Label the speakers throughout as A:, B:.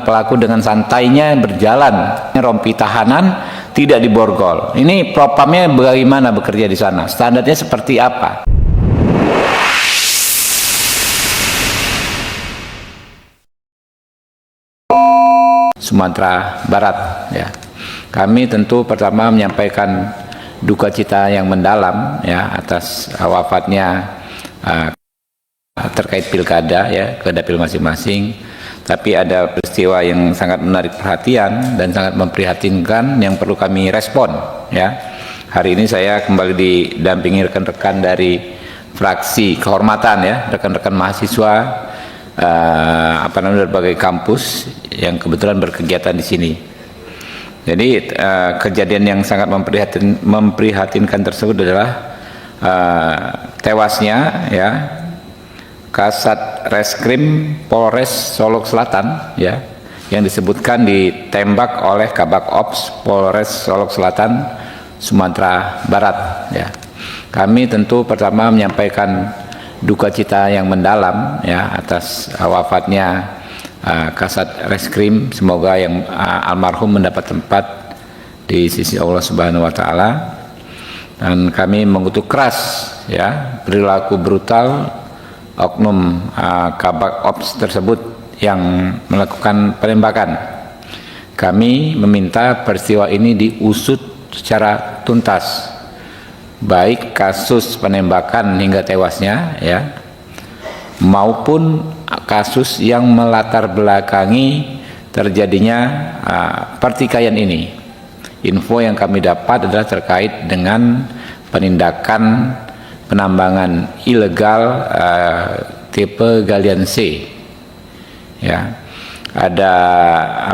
A: pelaku dengan santainya berjalan, rompi tahanan tidak diborgol. Ini propamnya bagaimana bekerja di sana? Standarnya seperti apa? Sumatera Barat, ya. Kami tentu pertama menyampaikan duka cita yang mendalam, ya, atas wafatnya terkait pilkada, ya, ke dapil masing-masing. Tapi ada peristiwa yang sangat menarik perhatian dan sangat memprihatinkan yang perlu kami respon, ya. Hari ini saya kembali didampingi rekan-rekan dari fraksi kehormatan, ya, rekan-rekan mahasiswa berbagai kampus yang kebetulan berkegiatan di sini. Jadi kejadian yang sangat memprihatinkan tersebut adalah tewasnya, ya, Kasat Reskrim Polres Solok Selatan, ya, yang disebutkan ditembak oleh Kabak Ops Polres Solok Selatan Sumatera Barat, ya. Kami tentu pertama menyampaikan duka cita yang mendalam, ya, atas wafatnya Kasat Reskrim. Semoga yang almarhum mendapat tempat di sisi Allah Subhanahu wa taala. Dan kami mengutuk keras, ya, perilaku brutal oknum Kabak Ops tersebut yang melakukan penembakan. Kami meminta peristiwa ini diusut secara tuntas, baik kasus penembakan hingga tewasnya, ya, maupun kasus yang melatar belakangi terjadinya pertikaian ini. Info yang kami dapat adalah terkait dengan penindakan penambangan ilegal tipe galian C, ya. Ada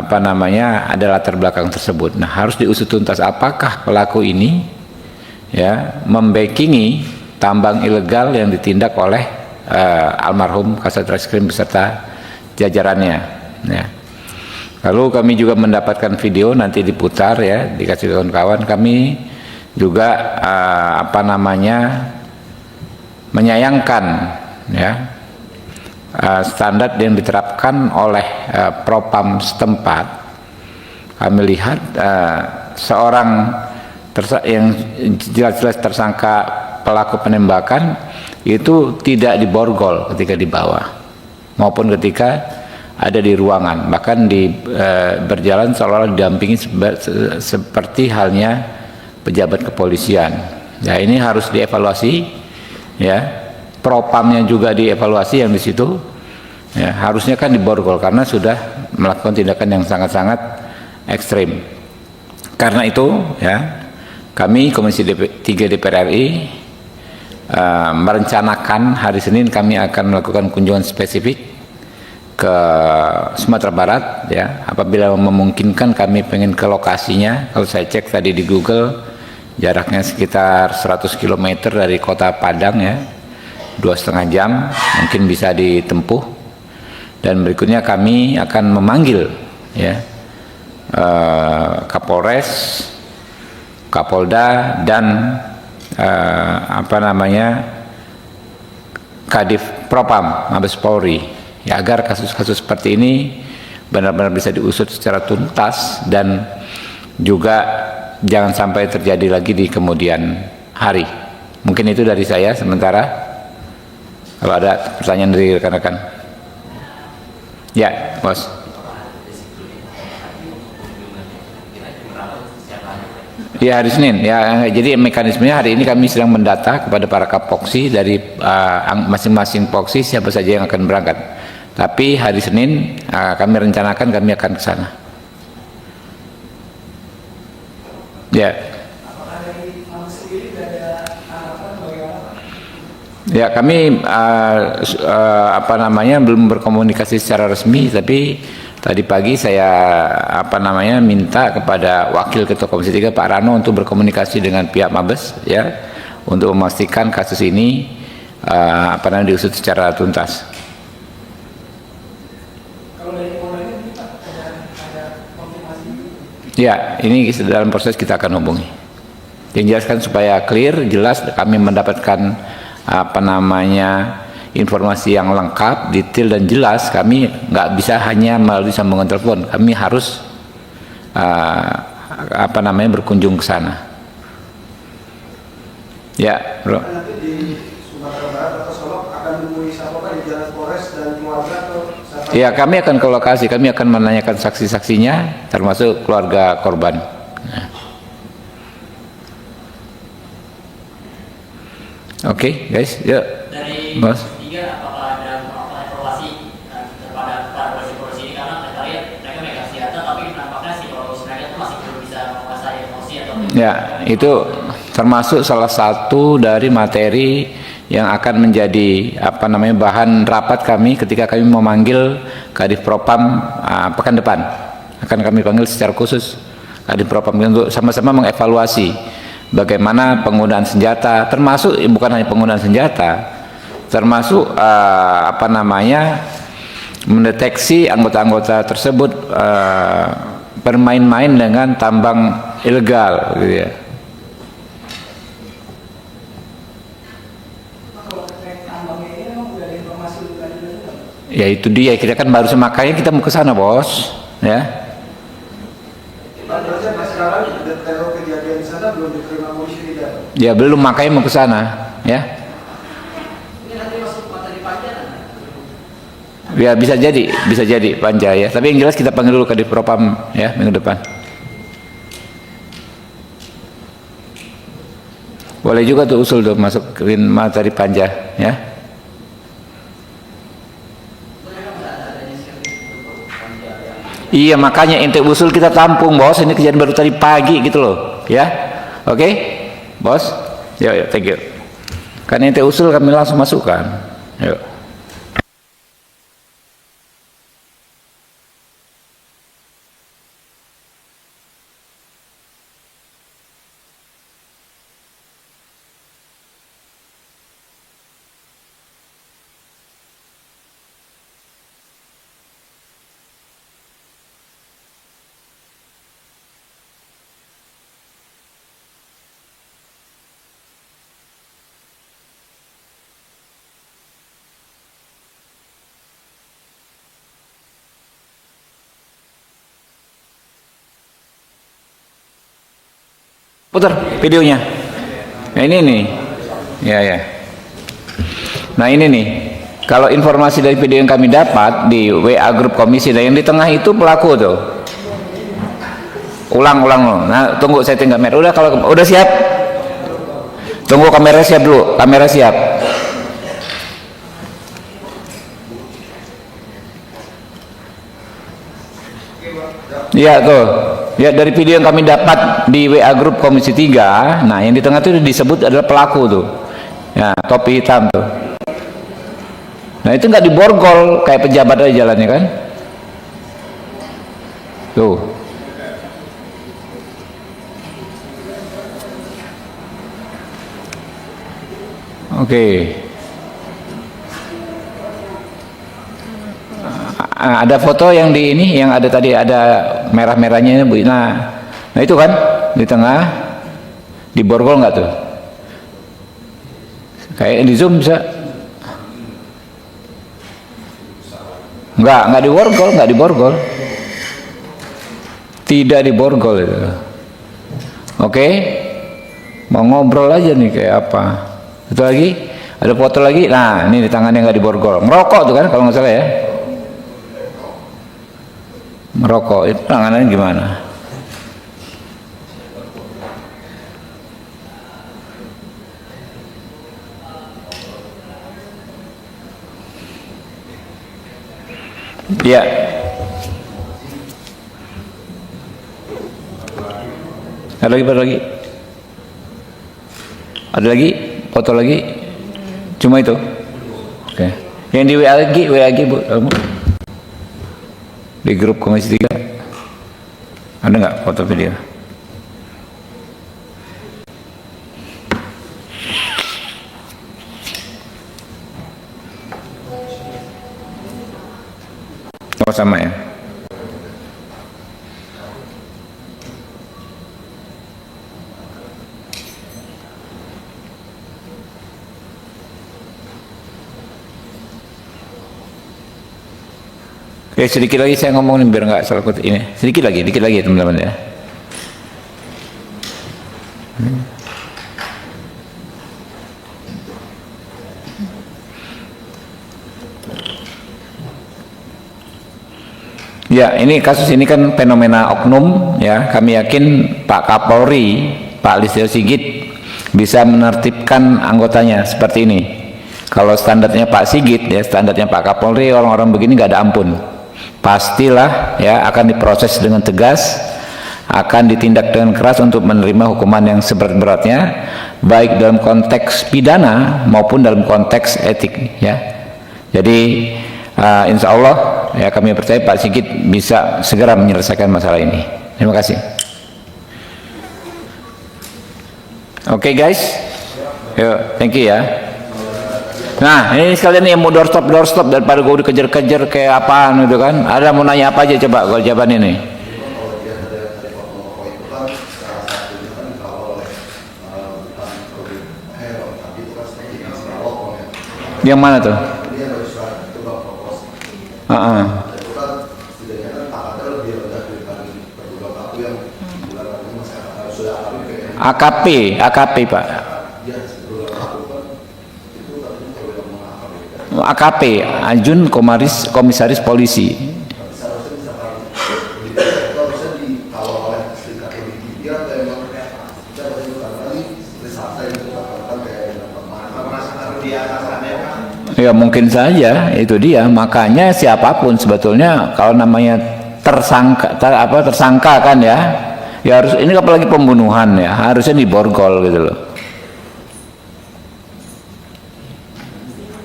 A: ada latar belakang tersebut. Nah, harus diusut tuntas apakah pelaku ini, ya, membackingi tambang ilegal yang ditindak oleh almarhum Kasat Reskrim beserta jajarannya, ya. Lalu kami juga mendapatkan video, nanti diputar, ya, dikasih kawan-kawan. Kami juga menyayangkan, ya, standar yang diterapkan oleh propam setempat. Kami lihat seorang yang jelas-jelas tersangka pelaku penembakan itu tidak diborgol ketika di bawah maupun ketika ada di ruangan, bahkan berjalan seolah-olah didampingi seperti halnya pejabat kepolisian. Ya, ini harus dievaluasi, ya. Propamnya juga dievaluasi yang di situ, ya, harusnya kan diborgol karena sudah melakukan tindakan yang sangat-sangat ekstrim. Karena itu, ya, kami Komisi 3 DPR RI merencanakan hari Senin kami akan melakukan kunjungan spesifik ke Sumatera Barat, ya. Apabila memungkinkan kami pengen ke lokasinya. Kalau saya cek tadi di Google, jaraknya sekitar 100 km dari kota Padang, ya, 2,5 jam mungkin bisa ditempuh. Dan berikutnya kami akan memanggil, ya, Kapolres, Kapolda, dan Kadif Propam Mabes Polri, ya, agar kasus-kasus seperti ini benar-benar bisa diusut secara tuntas dan juga jangan sampai terjadi lagi di kemudian hari. Mungkin itu dari saya sementara. Kalau ada pertanyaan dari rekan-rekan, ya, Bos. Ya, hari Senin, ya. Jadi mekanismenya hari ini kami sedang mendata kepada para kapoksi dari masing-masing poksi siapa saja yang akan berangkat. Tapi hari Senin kami rencanakan kami akan ke sana. Ya. Ya, kami belum berkomunikasi secara resmi, tapi tadi pagi saya minta kepada Wakil Ketua Komisi 3 Pak Rano untuk berkomunikasi dengan pihak Mabes, ya, untuk memastikan kasus ini diusut secara tuntas. Kalau dari Polda ada konfirmasi? Ya, ini dalam proses kita akan hubungi. Yang jelaskan supaya clear, jelas kami mendapatkan informasi yang lengkap, detail dan jelas, kami nggak bisa hanya melalui sambungan telepon. Kami harus berkunjung ke sana. Ya, bro.
B: Nanti di Sumatera Barat atau Solo akan menemui siapa di Jalan Polres dan keluarga atau siapa?
A: Ya, kami akan ke lokasi, kami akan menanyakan saksi-saksinya, termasuk keluarga korban. Nah. Oke, guys, yuk.
C: Dari
A: Bos.
C: tiga, apakah ada evaluasi kepada para polisi ini, karena kita lihat mereka megang senjata, tapi nampaknya si polisi mereka itu masih belum bisa menguasai emosi atau
A: Ya, itu termasuk salah satu dari materi yang akan menjadi bahan rapat kami ketika kami memanggil Kadif Propam pekan depan. Akan kami panggil secara khusus Kadif Propam untuk sama-sama mengevaluasi bagaimana penggunaan senjata, termasuk bukan hanya penggunaan senjata, termasuk mendeteksi anggota-anggota tersebut bermain-main dengan tambang ilegal, gitu ya. Ya itu dia, kita kan baru semakanya kita mau ke sana, bos, ya.
B: Sekarang detail kejadian di sana belum diterima polisi tidak?
A: Ya belum, makanya mau ke sana, ya.
C: ini nanti masuk materi panjang.
A: Ya bisa jadi panja ya. Tapi yang jelas kita panggil dulu Kadif Propam ya minggu depan. Boleh juga tuh usul tuh masukin materi panja ya. Iya, makanya ente usul kita tampung, bos. Ini kejadian baru tadi pagi gitu loh, ya. Oke, bos. Yuk, thank you. Kan ente usul kami langsung masukkan. Yuk. Putar videonya. Nah ini nih, ya. Nah ini nih, kalau informasi dari video yang kami dapat di WA grup komisi, dan yang di tengah itu pelaku tuh. Ulang loh. Nah tunggu, saya tinggal kamera. Udah, kalau udah siap, tunggu kamera siap dulu. Kamera siap. Iya tuh. Ya dari video yang kami dapat di WA grup komisi 3, nah yang di tengah itu disebut adalah pelaku tuh. Ya, topi hitam tuh. Nah itu nggak diborgol kayak pejabat aja jalannya kan? Tuh. Oke. Ada foto yang di ini, yang ada tadi ada merah-merahnya Bu. Nah itu kan di tengah, di borgol nggak tuh? Kayak di zoom bisa? Nggak diborgol, tidak diborgol itu. Oke, mau ngobrol aja nih kayak apa? Itu lagi, ada foto lagi. Nah ini di tangannya nggak diborgol, ngerokok tuh kan kalau nggak salah ya. Merokok itu tangannya gimana? Ya. Ada lagi foto lagi, cuma itu. Oke. Yang di WA lagi Bu, di grup komisi 3 ada nggak foto video? Oh sama ya. Sedikit lagi saya ngomong nih biar nggak salah kutip ini. Dikit lagi teman-teman ya. Ya, ini kasus ini kan fenomena oknum ya. Kami yakin Pak Kapolri, Pak Listio Sigit bisa menertibkan anggotanya seperti ini. Kalau standarnya Pak Sigit ya, standarnya Pak Kapolri, orang-orang begini nggak ada ampun. Pastilah ya akan diproses dengan tegas, akan ditindak dengan keras untuk menerima hukuman yang seberat-beratnya, baik dalam konteks pidana maupun dalam konteks etik ya. Jadi insya Allah ya kami percaya Pak Sigit bisa segera menyelesaikan masalah ini. Terima kasih. Oke guys, yuk, thank you ya. Nah ini sekalian yang mau doorstop daripada gue dikejar-kejar kayak apaan gitu kan. Ada mau nanya apa aja coba kalau jawaban ini. Yang mana tuh? AKP Pak. AKP, Ajun Komisaris Polisi. Ya mungkin saja, itu dia. Makanya siapapun sebetulnya kalau namanya tersangka kan ya harus, ini apalagi pembunuhan ya, harusnya diborgol gitu loh.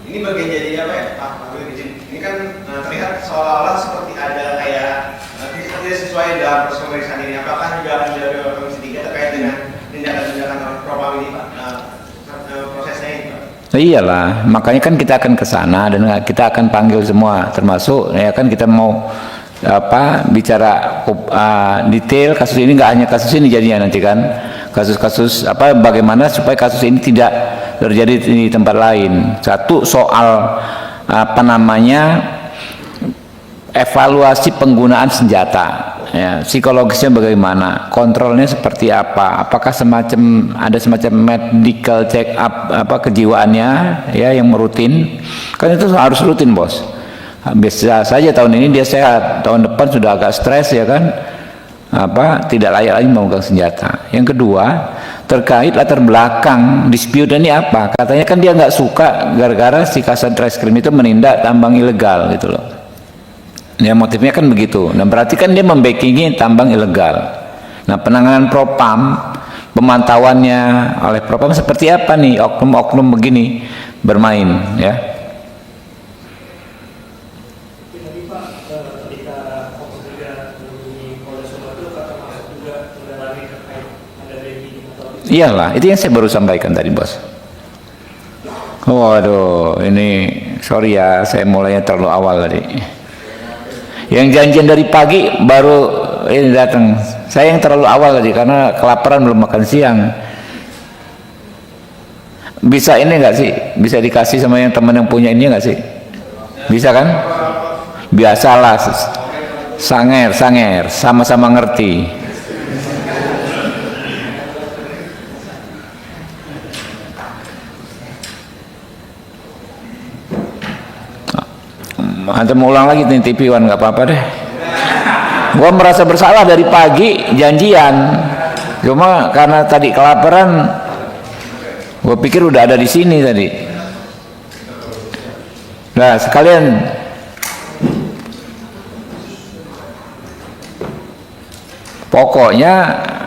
B: Ini bagian jadi apa ya Pak? Ini kan terlihat seolah-olah seperti ada kayak tidak sesuai dalam proses pemeriksaan ini. Apakah juga akan dilakukan oleh Komisi 3 terkait dengan tindakan-tindakan propam ini Pak? Prosesnya ini Pak?
A: Iyalah, makanya kan kita akan ke sana dan kita akan panggil semua, termasuk ya kan kita mau bicara detail kasus ini, nggak hanya kasus ini jadinya nanti kan kasus-kasus bagaimana supaya kasus ini tidak terjadi di tempat lain. Satu soal evaluasi penggunaan senjata ya, psikologisnya bagaimana, kontrolnya seperti apa, apakah ada semacam medical check up kejiwaannya ya yang rutin, kan itu harus rutin bos. Bisa saja tahun ini dia sehat, tahun depan sudah agak stres ya kan, tidak layak lagi memegang senjata. Yang kedua terkait latar belakang dispute ini apa, katanya kan dia nggak suka gara-gara si Kasat Reskrim itu menindak tambang ilegal gitu loh. Ya motifnya kan begitu. Nah berarti kan dia membackingi tambang ilegal. Nah penanganan propam, pemantauannya oleh propam seperti apa nih oknum-oknum begini bermain ya. Iyalah, itu yang saya baru sampaikan tadi bos. Waduh, ini sorry ya, saya mulainya terlalu awal tadi. Yang janjian dari pagi baru ini datang. Saya yang terlalu awal tadi karena kelaparan belum makan siang. Bisa ini nggak sih? Bisa dikasih sama yang teman yang punya ini nggak sih? Bisa kan? Biasalah, sanger, sama-sama ngerti. Antum ulang lagi nih TV One, nggak apa-apa deh. Gua merasa bersalah dari pagi janjian, cuma karena tadi kelaparan, gua pikir udah ada di sini tadi. Nah sekalian pokoknya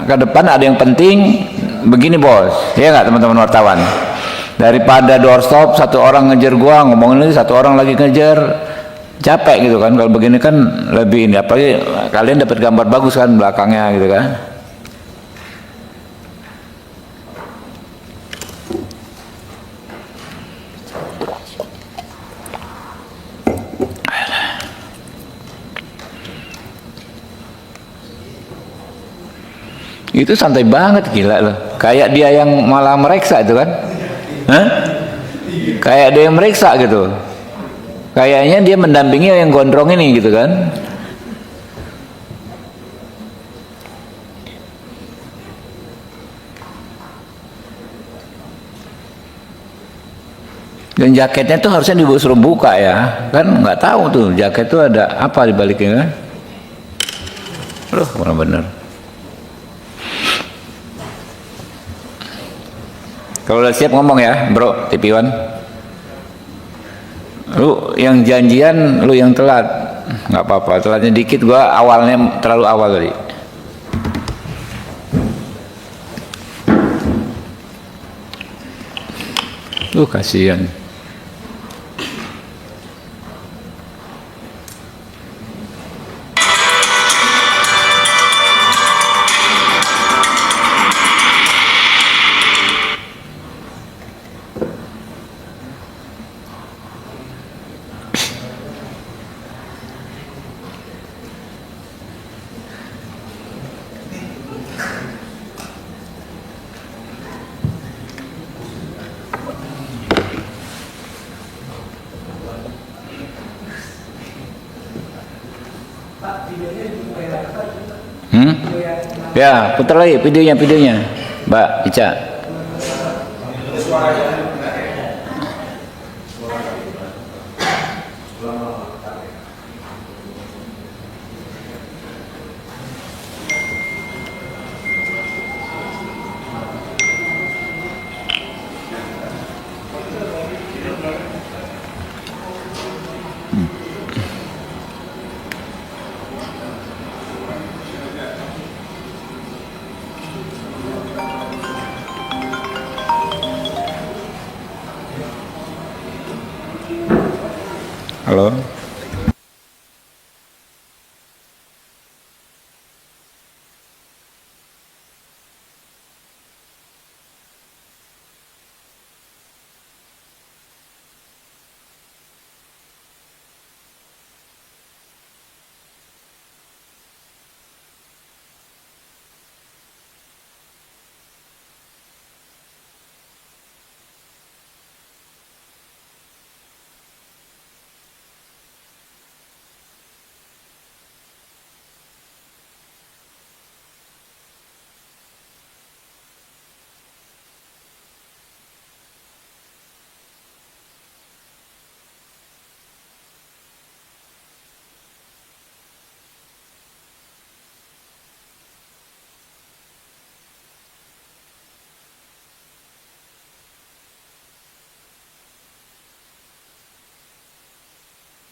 A: ke depan ada yang penting begini bos, ya nggak teman-teman wartawan? Daripada doorstop satu orang ngejar gua, ngomongin ini satu orang lagi ngejar, capek gitu kan. Kalau begini kan lebih ini, apalagi kalian dapat gambar bagus kan belakangnya gitu kan. Itu santai banget, gila loh, kayak dia yang malah meriksa itu kan. Hah? Kayak dia yang meriksa gitu. Kayaknya dia mendampingi yang gondrong ini gitu kan. Dan jaketnya tuh harusnya disuruh buka ya, kan nggak tahu tuh jaket tuh ada apa di baliknya kan. Loh, benar-benar. Kalau udah siap ngomong ya, bro, TV One. Lu yang janjian, lu yang telat, nggak apa-apa. Telatnya dikit, gua awalnya terlalu awal tadi. Kasihan. Ya, putar lagi videonya, Mbak Ica. Halo.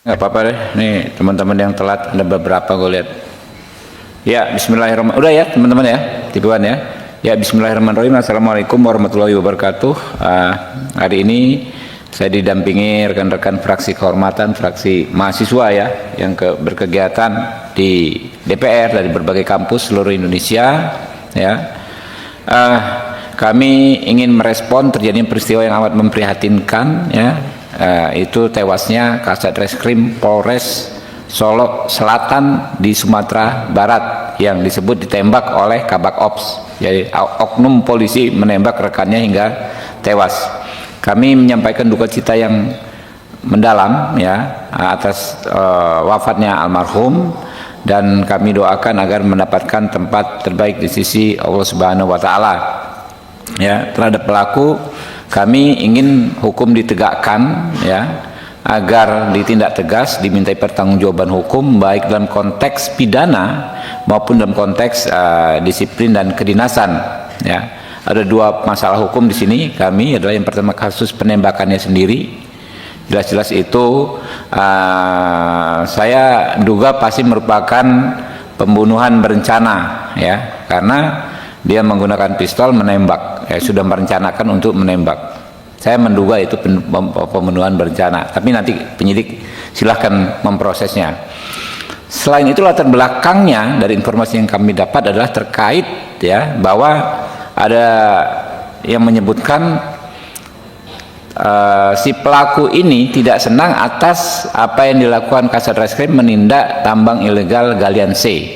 A: Nggak apa-apa deh, nih teman-teman yang telat ada beberapa gue lihat. Ya, Bismillahirrahmanirrahim. Udah ya teman-teman ya, tipuan ya. Ya, Bismillahirrahmanirrahim. Assalamualaikum warahmatullahi wabarakatuh. Hari ini saya didampingi rekan-rekan fraksi kehormatan, fraksi mahasiswa ya, yang berkegiatan di DPR dari berbagai kampus seluruh Indonesia. Ya, kami ingin merespon terjadinya peristiwa yang amat memprihatinkan ya. Itu tewasnya Kasat Reskrim Polres Solo Selatan di Sumatera Barat yang disebut ditembak oleh Kabak Ops. Jadi oknum polisi menembak rekannya hingga tewas. Kami menyampaikan duka cita yang mendalam ya atas wafatnya almarhum, dan kami doakan agar mendapatkan tempat terbaik di sisi Allah Subhanahu wa taala. Ya, terhadap pelaku kami ingin hukum ditegakkan ya, agar ditindak tegas, dimintai pertanggungjawaban hukum baik dalam konteks pidana maupun dalam konteks disiplin dan kedinasan ya. Ada dua masalah hukum di sini kami, adalah yang pertama kasus penembakannya sendiri. Jelas-jelas itu saya duga pasti merupakan pembunuhan berencana ya, karena dia menggunakan pistol menembak, ya, sudah merencanakan untuk menembak. Saya menduga itu pembunuhan berencana, tapi nanti penyidik silahkan memprosesnya. Selain itu latar belakangnya dari informasi yang kami dapat adalah terkait ya, bahwa ada yang menyebutkan si pelaku ini tidak senang atas apa yang dilakukan Kasat Reskrim menindak tambang ilegal galian C.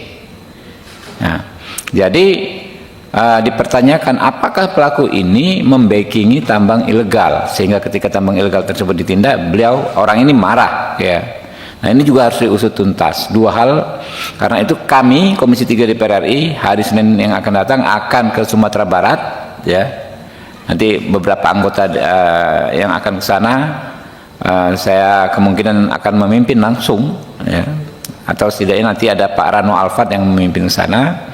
A: Nah, jadi dipertanyakan apakah pelaku ini membackingi tambang ilegal, sehingga ketika tambang ilegal tersebut ditindak, orang ini marah, ya. Nah, ini juga harus diusut tuntas. Dua hal, karena itu kami Komisi 3 DPR RI hari Senin yang akan datang akan ke Sumatera Barat, ya. Nanti beberapa anggota yang akan ke sana, saya kemungkinan akan memimpin langsung, ya. Atau setidaknya nanti ada Pak Rano Alfat yang memimpin ke sana.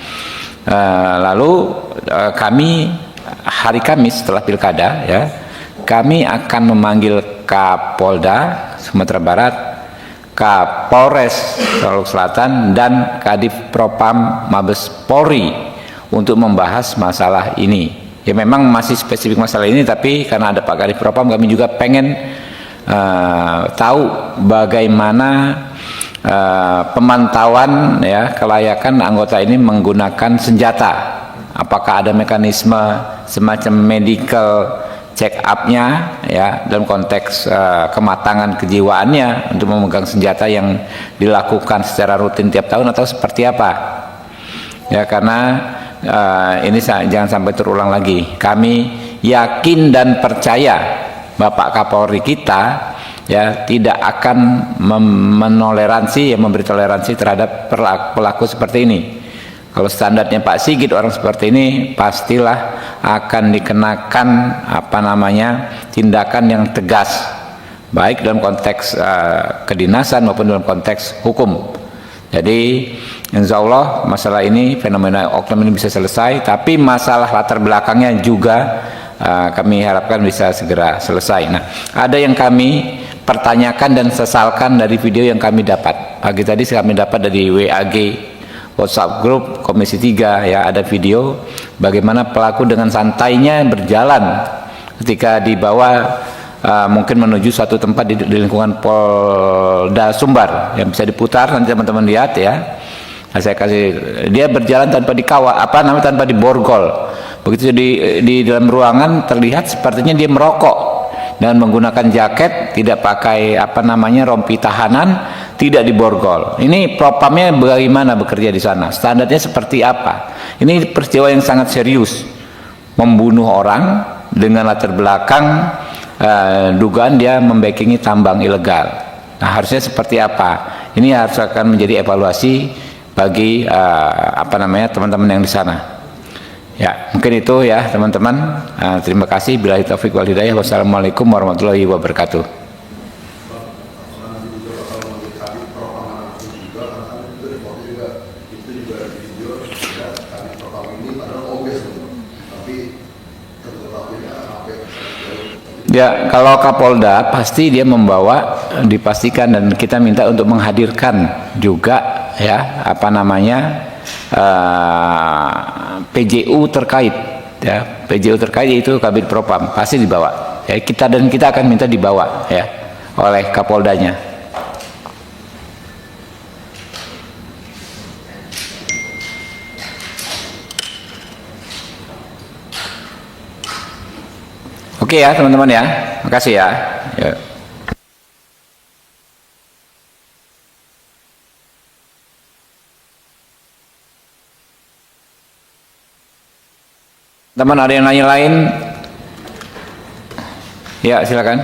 A: Lalu kami hari Kamis setelah pilkada, ya, kami akan memanggil Kapolda Sumatera Barat, Kapolres Sulawesi Selatan, dan Kadif Propam Mabes Polri untuk membahas masalah ini. Ya, memang masih spesifik masalah ini, tapi karena ada Pak Kadif Propam, kami juga pengen tahu bagaimana pemantauan, ya, kelayakan anggota ini menggunakan senjata. Apakah ada mekanisme semacam medical check up-nya, ya, dalam konteks kematangan kejiwaannya untuk memegang senjata yang dilakukan secara rutin tiap tahun, atau seperti apa, ya, karena ini jangan sampai terulang lagi. Kami yakin dan percaya Bapak Kapolri kita, ya, tidak akan memberi toleransi terhadap pelaku seperti ini. Kalau standarnya Pak Sigit orang seperti ini, pastilah akan dikenakan tindakan yang tegas, baik dalam konteks kedinasan maupun dalam konteks hukum. Jadi insya Allah masalah ini, fenomena oknum ini bisa selesai, tapi masalah latar belakangnya juga kami harapkan bisa segera selesai. Nah, ada yang kami pertanyakan dan sesalkan dari video yang kami dapat. Pagi tadi kami dapat dari WAG WhatsApp grup Komisi 3, ya, ada video bagaimana pelaku dengan santainya berjalan ketika dibawa mungkin menuju suatu tempat di lingkungan Polda Sumbar, yang bisa diputar nanti teman-teman lihat, ya. Nah, saya kasih, dia berjalan tanpa dikawal, tanpa diborgol. Begitu di dalam ruangan terlihat sepertinya dia merokok dengan menggunakan jaket, tidak pakai rompi tahanan, tidak diborgol. Ini propamnya bagaimana bekerja di sana? Standarnya seperti apa? Ini peristiwa yang sangat serius, membunuh orang dengan latar belakang dugaan dia membackingi tambang ilegal. Nah, harusnya seperti apa? Ini harus akan menjadi evaluasi bagi teman-teman yang di sana. Ya, mungkin itu, ya, teman-teman. Terima kasih. Billahi taufiq wal hidayah. Wassalamualaikum warahmatullahi wabarakatuh. Ya, kalau Kapolda pasti dia membawa, dipastikan, dan kita minta untuk menghadirkan juga, ya, PJU terkait, ya, PJU terkait itu Kabid Propam pasti dibawa, ya, kita akan minta dibawa, ya, oleh Kapoldanya. Oke, ya, teman-teman, ya, makasih, ya. Teman, ada yang nanya lain? Ya, silakan.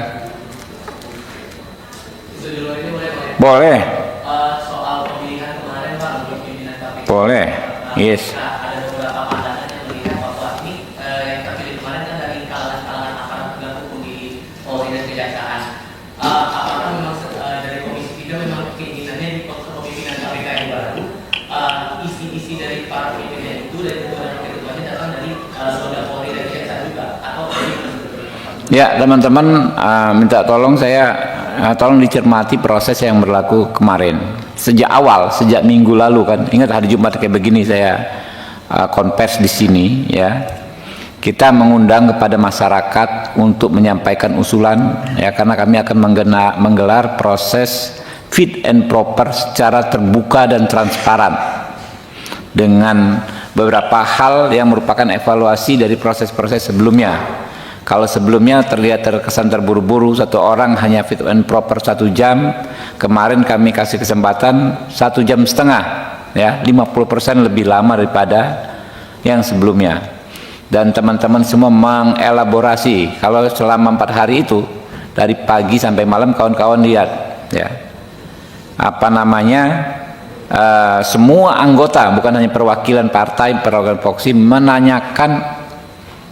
A: Boleh.
C: Soal pemilihan kemarin, Pak, untuk pimpinan KPK.
A: Boleh. Yes.
C: Ada beberapa pandangan yang melihat bahwa ini yang terpilih kemarin kan dari kalangan aparat penegak hukum di Polri dan Kejaksaan. Apakah memang dari Komisi 3 memang keinginannya di kepemimpinan KPK yang baru, isi-isi dari para pimpinan itu dan ketua-ketuanya datang dari Polda Polri dan Kejaksaan juga, atau
A: ya, teman-teman, minta tolong tolong dicermati proses yang berlaku kemarin sejak awal, sejak minggu lalu, kan. Ingat hari Jumat kayak begini saya konvers di sini, ya. Kita mengundang kepada masyarakat untuk menyampaikan usulan, ya, karena kami akan menggelar proses fit and proper secara terbuka dan transparan dengan beberapa hal yang merupakan evaluasi dari proses-proses sebelumnya. Kalau sebelumnya terlihat terkesan terburu-buru, satu orang hanya fit and proper 1 jam, kemarin kami kasih kesempatan 1,5 jam, ya, 50% lebih lama daripada yang sebelumnya. Dan teman-teman semua mengelaborasi. Kalau selama 4 hari itu, dari pagi sampai malam kawan-kawan lihat, ya, apa namanya, semua anggota, bukan hanya perwakilan partai, perwakilan voksi, menanyakan,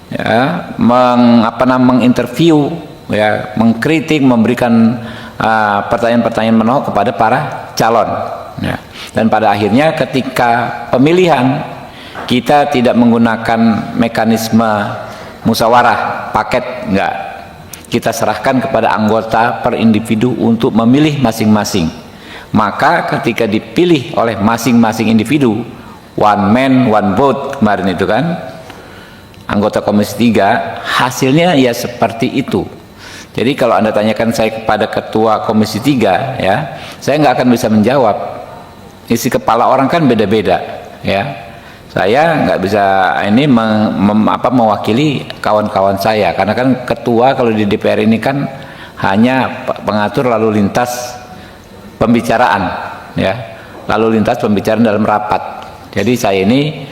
A: ya, menginterview, ya, mengkritik, memberikan pertanyaan-pertanyaan menohok kepada para calon, ya. Dan pada akhirnya ketika pemilihan, kita tidak menggunakan mekanisme musyawarah paket, enggak. Kita serahkan kepada anggota per individu untuk memilih masing-masing. Maka ketika dipilih oleh masing-masing individu, one man one vote kemarin itu kan, anggota Komisi 3, hasilnya ya seperti itu. Jadi kalau Anda tanyakan saya kepada ketua Komisi 3, ya, saya nggak akan bisa menjawab. Isi kepala orang kan beda-beda, ya. Saya nggak bisa ini mewakili kawan-kawan saya, karena kan ketua kalau di DPR ini kan hanya pengatur lalu lintas pembicaraan, ya, lalu lintas pembicaraan dalam rapat. Jadi saya ini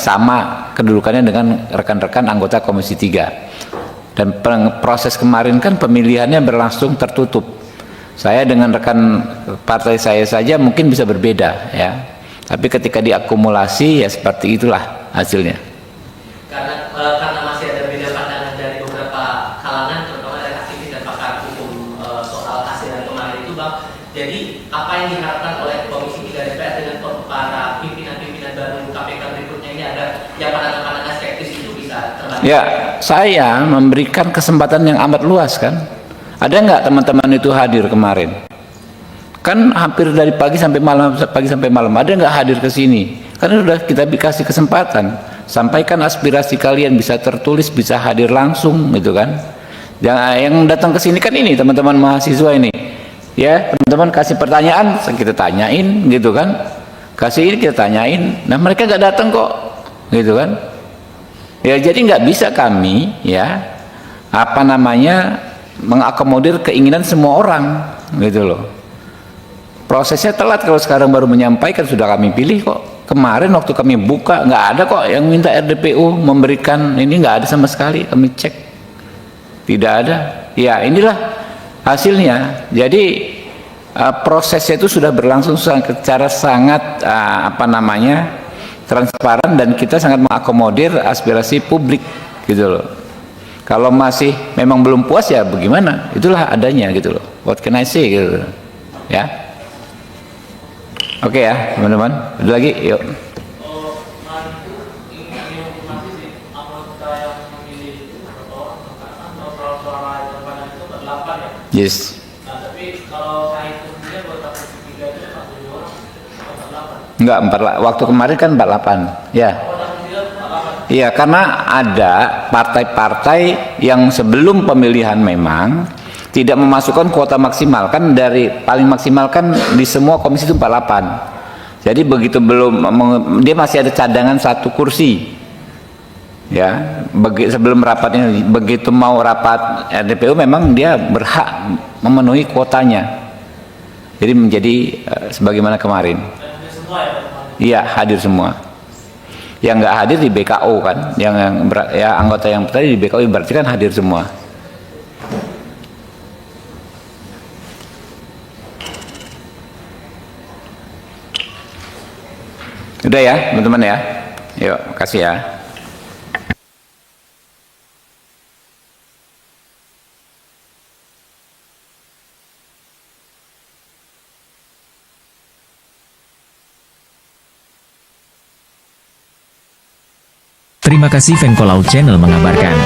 A: sama kedudukannya dengan rekan-rekan anggota Komisi 3. Dan proses kemarin kan pemilihannya berlangsung tertutup. Saya dengan rekan partai saya saja mungkin bisa berbeda, ya. Tapi ketika diakumulasi ya seperti itulah hasilnya.
C: Karena masih ada beda pandangan dari beberapa kalangan, terutama dari aktivis dan pakar hukum soal hasil yang kemarin itu, Bang. Jadi apa yang diharapkan oleh Komisi 3 DPR dengan para pimpinan-pimpinan baru KPK berikutnya ini agar yang pandangan-pandangan skeptis itu bisa terbantu?
A: Ya, saya memberikan kesempatan yang amat luas kan. Ada nggak teman-teman itu hadir kemarin? Kan hampir dari pagi sampai malam, ada nggak hadir ke sini? Karena sudah kita kasih kesempatan, sampaikan aspirasi kalian, bisa tertulis, bisa hadir langsung, gitu kan? Yang datang ke sini kan ini teman-teman mahasiswa ini, ya, teman-teman kasih pertanyaan, kita tanyain, gitu kan? Kasih ini kita tanyain, nah mereka nggak datang kok, gitu kan? Ya jadi nggak bisa kami, ya, mengakomodir keinginan semua orang, gitu loh. Prosesnya telat kalau sekarang baru menyampaikan, sudah kami pilih kok. Kemarin waktu kami buka nggak ada kok yang minta RDPU memberikan ini, nggak ada sama sekali, kami cek tidak ada. Ya inilah hasilnya. Jadi prosesnya itu sudah berlangsung secara sangat transparan, dan kita sangat mengakomodir aspirasi publik, gitu loh. Kalau masih memang belum puas ya bagaimana, itulah adanya, gitu loh. What can I say, gitu loh. Ya. Oke ya teman-teman, ada lagi, yuk. Yes. Enggak, 48. Waktu kemarin kan 48. Ya. Iya, karena ada partai-partai yang sebelum pemilihan memang tidak memasukkan kuota maksimal, kan dari paling maksimal kan di semua komisi itu 48. Jadi begitu dia masih ada cadangan 1 kursi, ya. Sebelum rapat ini, begitu mau rapat RDPU memang dia berhak memenuhi kuotanya. Jadi menjadi sebagaimana kemarin. Iya, hadir semua. Yang nggak hadir di BKO kan, anggota yang tadi di BKO berarti kan hadir semua. Udah ya teman-teman ya, yuk kasih ya.
D: Terima kasih Venko Laut Channel mengabarkan.